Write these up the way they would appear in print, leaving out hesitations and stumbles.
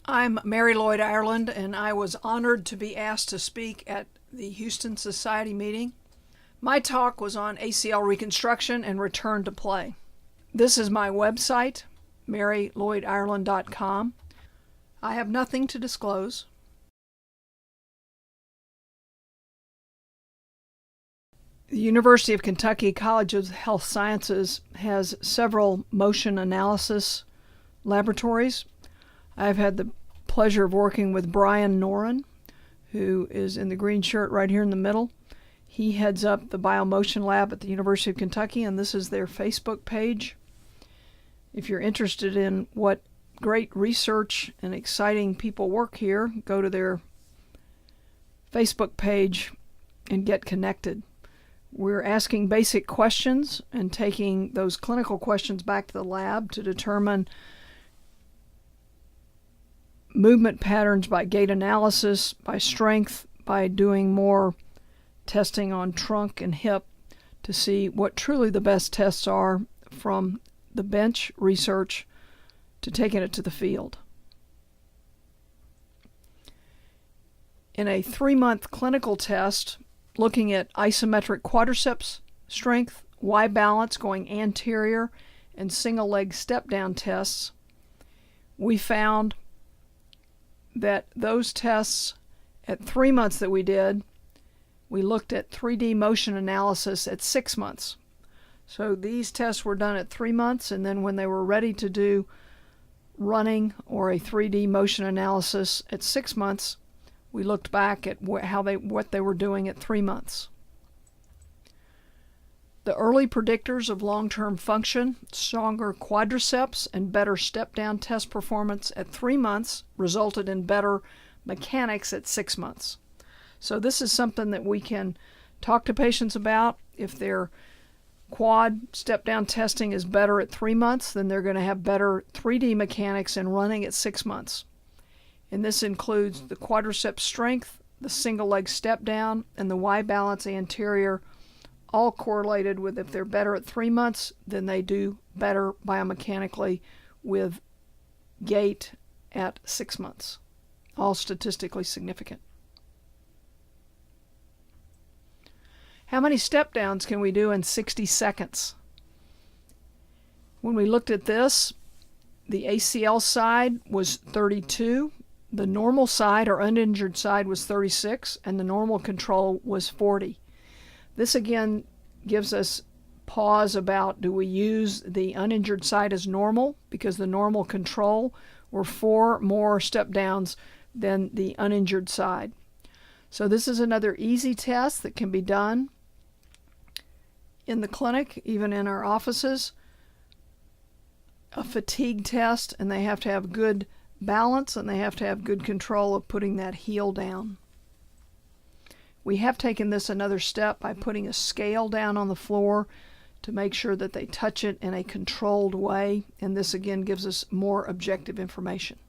I'm Mary Lloyd Ireland, and I was honored to be asked to speak at the Houston Society meeting. My talk was on ACL reconstruction and return to play. This is my website, marylloydireland.com. I have nothing to disclose. The University of Kentucky College of Health Sciences has several motion analysis laboratories. I've had the pleasure of working with Brian Noehren, who is in the green shirt right here in the middle. He heads up the BioMotion lab at the University of Kentucky, and this is their Facebook page. If you're interested in what great research and exciting people work here, go to their Facebook page and get connected. We're asking basic questions and taking those clinical questions back to the lab to determine movement patterns by gait analysis, by strength, by doing more testing on trunk and hip to see what truly the best tests are from the bench research to taking it to the field. In a 3-month clinical test looking at isometric quadriceps strength, Y balance going anterior, and single leg step down tests, we found that those tests at 3 months that we did, we looked at 3D motion analysis at 6 months. So these tests were done at 3 months, and then when they were ready to do running or a 3D motion analysis at 6 months, we looked back at what they were doing at 3 months. The early predictors of long-term function, stronger quadriceps and better step-down test performance at 3 months resulted in better mechanics at 6 months. So this is something that we can talk to patients about. If their quad step-down testing is better at 3 months, then they're going to have better 3D mechanics and running at 6 months. And this includes the quadriceps strength, the single leg step-down, and the Y balance anterior, all correlated with if they're better at 3 months, then they do better biomechanically with gait at 6 months. All statistically significant. How many step downs can we do in 60 seconds? When we looked at this, the ACL side was 32, the normal side or uninjured side was 36, and the normal control was 40. This again gives us pause about, do we use the uninjured side as normal because the normal control were 4 more step downs than the uninjured side. So this is another easy test that can be done in the clinic, even in our offices. A fatigue test, and they have to have good balance and they have to have good control of putting that heel down. We have taken this another step by putting a scale down on the floor to make sure that they touch it in a controlled way, and this again gives us more objective information.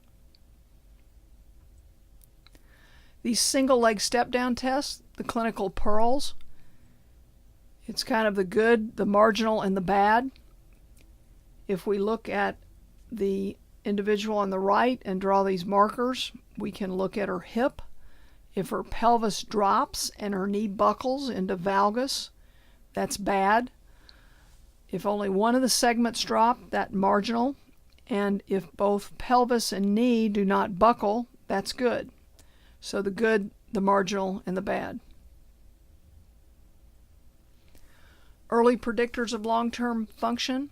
These single leg step down tests, the clinical pearls, it's kind of the good, the marginal, and the bad. If we look at the individual on the right and draw these markers, we can look at her hip. If her pelvis drops and her knee buckles into valgus, that's bad. If only one of the segments drop, that's marginal. And if both pelvis and knee do not buckle, that's good. So the good, the marginal, and the bad. Early predictors of long-term function,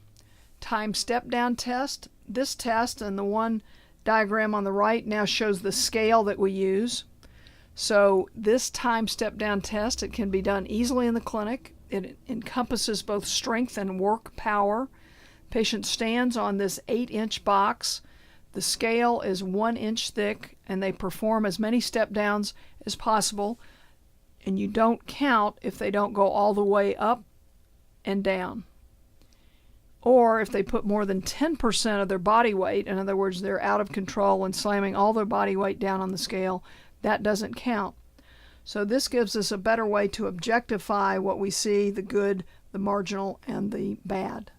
time step-down test. This test and the one diagram on the right now shows the scale that we use. So this time step-down test, it can be done easily in the clinic. It encompasses both strength and work power. Patient stands on this 8-inch box. The scale is 1 inch thick, and they perform as many step-downs as possible. And you don't count if they don't go all the way up and down. Or if they put more than 10% of their body weight, in other words, they're out of control and slamming all their body weight down on the scale, that doesn't count. So this gives us a better way to objectify what we see, the good, the marginal, and the bad.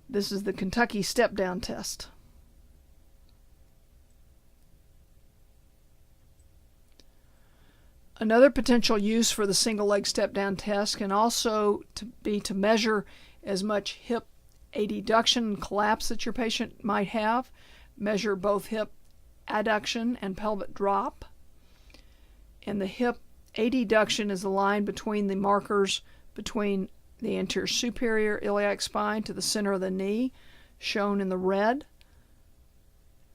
This is the Kentucky step-down test. Another potential use for the single leg step down test can also be to measure as much hip adduction and collapse that your patient might have, measure both hip adduction and pelvic drop. And the hip adduction is the line between the markers between the anterior superior iliac spine to the center of the knee, shown in the red.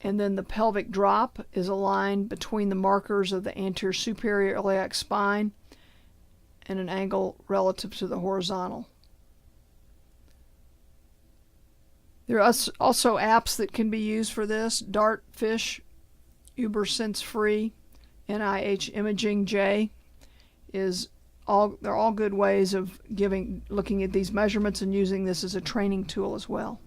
And then the pelvic drop is a line between the markers of the anterior superior iliac spine and an angle relative to the horizontal. There are also apps that can be used for this. Dartfish, Uber Sense Free, NIH Imaging J they're all good ways of looking at these measurements and using this as a training tool as well.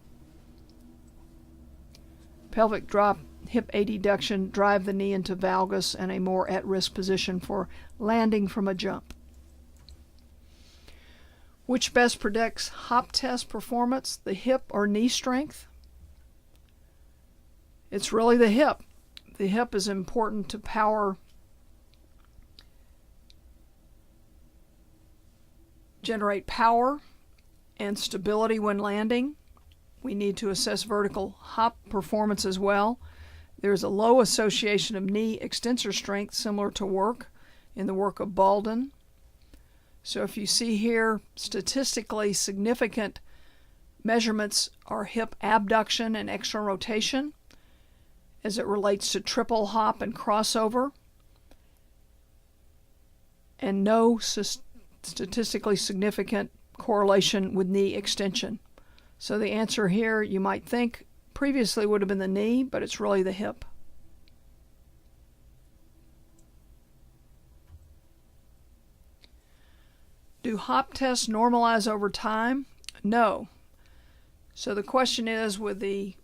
Pelvic drop, hip adduction, drive the knee into valgus and a more at-risk position for landing from a jump. Which best predicts hop test performance, the hip or knee strength? It's really the hip. The hip is important to generate power and stability when landing. We need to assess vertical hop performance as well. There's a low association of knee extensor strength similar to in the work of Baldwin. So if you see here, statistically significant measurements are hip abduction and external rotation as it relates to triple hop and crossover, and no statistically significant correlation with knee extension. So the answer here, you might think, previously would have been the knee, but it's really the hip. Do hop tests normalize over time? No. So the question is, with the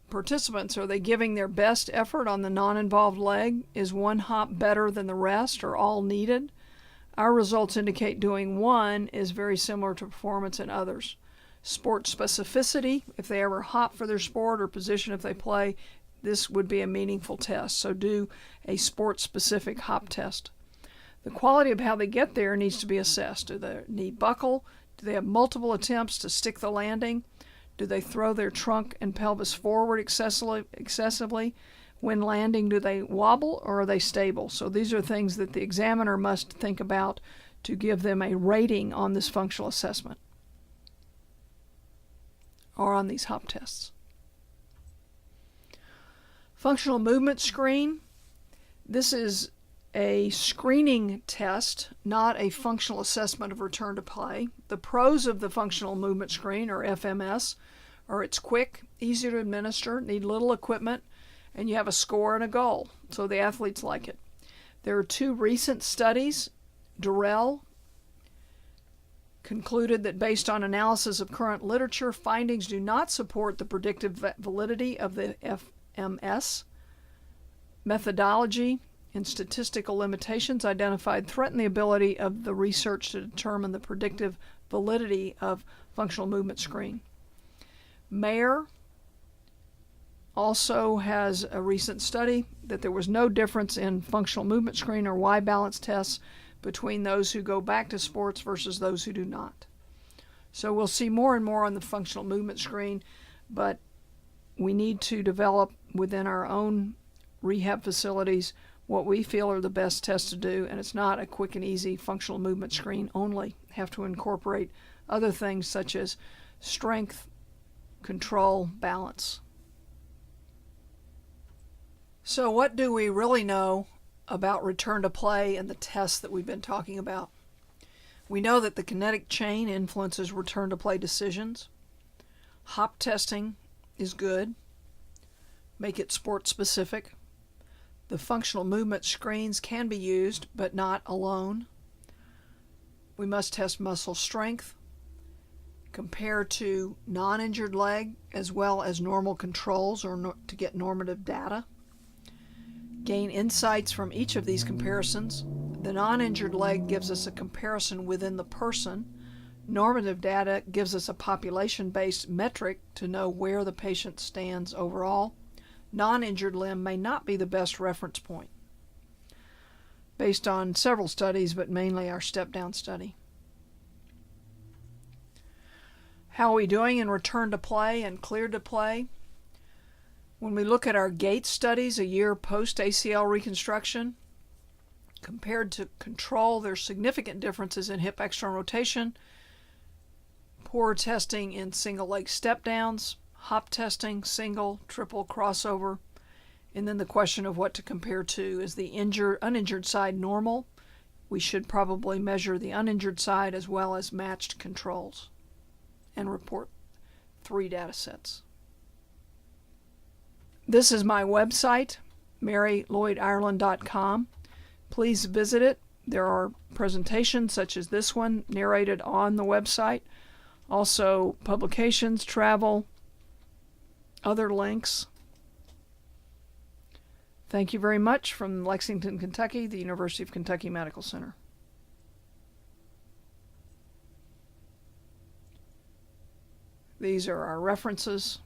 participants, are they giving their best effort on the non-involved leg? Is one hop better than the rest or all needed? Our results indicate doing one is very similar to performance in others. Sport specificity, if they ever hop for their sport, or position if they play, this would be a meaningful test. So do a sport-specific hop test. The quality of how they get there needs to be assessed. Do their knee buckle? Do they have multiple attempts to stick the landing? Do they throw their trunk and pelvis forward excessively? When landing, do they wobble or are they stable? So these are things that the examiner must think about to give them a rating on this functional assessment or on these hop tests. Functional movement screen. This is a screening test, not a functional assessment of return to play. The pros of the functional movement screen, or FMS, are it's quick, easy to administer, need little equipment, and you have a score and a goal, so the athletes like it. There are two recent studies. Durrell concluded that based on analysis of current literature, findings do not support the predictive validity of the FMS. Methodology and statistical limitations identified threaten the ability of the research to determine the predictive validity of functional movement screen. Mayer also has a recent study that there was no difference in functional movement screen or Y-balance tests between those who go back to sports versus those who do not. So we'll see more and more on the functional movement screen, but we need to develop within our own rehab facilities what we feel are the best tests to do, and it's not a quick and easy functional movement screen only. Have to incorporate other things such as strength, control, balance. So what do we really know about return to play and the tests that we've been talking about? We know that the kinetic chain influences return to play decisions. Hop testing is good. Make it sport specific. The functional movement screens can be used, but not alone. We must test muscle strength, compare to non-injured leg as well as normal controls to get normative data. Gain insights from each of these comparisons. The non-injured leg gives us a comparison within the person. Normative data gives us a population-based metric to know where the patient stands overall. Non-injured limb may not be the best reference point. based on several studies, but mainly our step-down study. How are we doing in return to play and cleared to play? When we look at our Gait studies a year post-ACL reconstruction, compared to control, there's significant differences in hip external rotation, poor testing in single-leg step-downs, hop testing, single, triple, crossover, and then the question of what to compare to. Is the uninjured side normal? We should probably measure the uninjured side as well as matched controls and report 3 data sets. This is my website, marylloydireland.com. Please visit it. There are presentations such as this one narrated on the website. Also publications, travel, other links. Thank you very much from Lexington, Kentucky, the University of Kentucky Medical Center. These are our references.